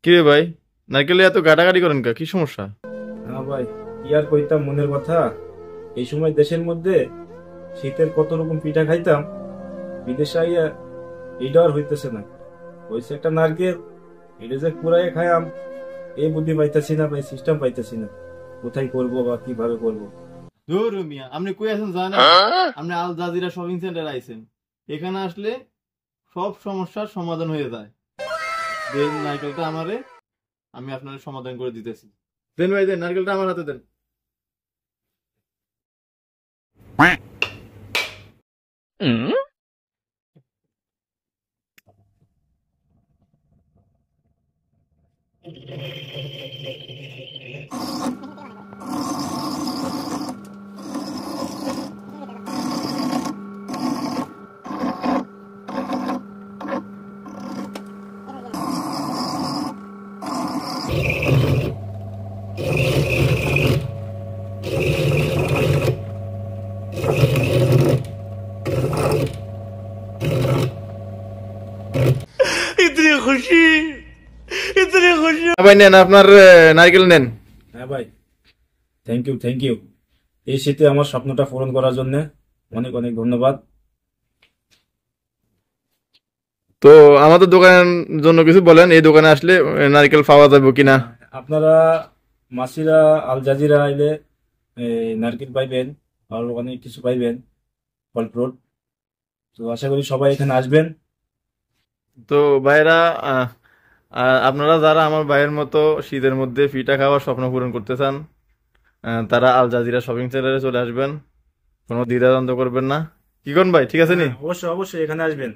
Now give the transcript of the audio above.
কি রে ভাই, নারকেলে এত গাটাগাটি করেন কা? কি সমস্যা? হ্যাঁ ভাই, কি আর কইতাম মনের কথা। এই সময় দেশের মধ্যে শীতের কত রকম পিঠা খাইতাম, বিদেশে আইয়া এইটা আর হইতেছে না। হয়েছে একটা নারকেল, এটা যে কুড়াইয়ে খায়াম এই বুদ্ধি পাইতেছি না ভাই, সিস্টেম পাইতেছি না কোথায় করবো বা কিভাবে করবো। ধুর মিয়া, আপনি কই আছেন জানেন? আপনি আল জাজিরা শপিং সেন্টার আইছেন। এখানে আসলে সব সমস্যার সমাধান হয়ে যায়। দেন নারকেলটা আমারে, আমি আপনার সমাধান করে দিতেছি। দেন ভাই, দেন নারকেলটা আমার হাতে দেন। ভাই নেন আপনার নারকেল নেন। হ্যাঁ ভাই, থ্যাংক ইউ থ্যাংক ইউ। এই শীতে আমার স্বপ্নটা পূরণ করার জন্য অনেক অনেক ধন্যবাদ। তো আমাদের দোকানের জন্য কিছু বলেন, এই দোকানে আসলে নারকেল পাওয়া যাবে কিনা? আপনারা মাসিরা আল জাজিরা আইলে নারকেল পাইবেন, আর অনেক কিছু পাইবেন, ফল ফ্রুট। তো আশা করি সবাই এখানে আসবেন। তো ভাইরা, আহ, আপনারা যারা আমার ভাইয়ের মতো শীতের মধ্যে পিঠা খাওয়ার স্বপ্ন পূরণ করতে চান, তারা আল জাজিরা শপিং সেন্টারে চলে আসবেন। কোনো দ্বিধাদ্বন্দ্ব করবেন না। কি কোন ভাই, ঠিক আছে নি? অবশ্যই অবশ্যই এখানে আসবেন।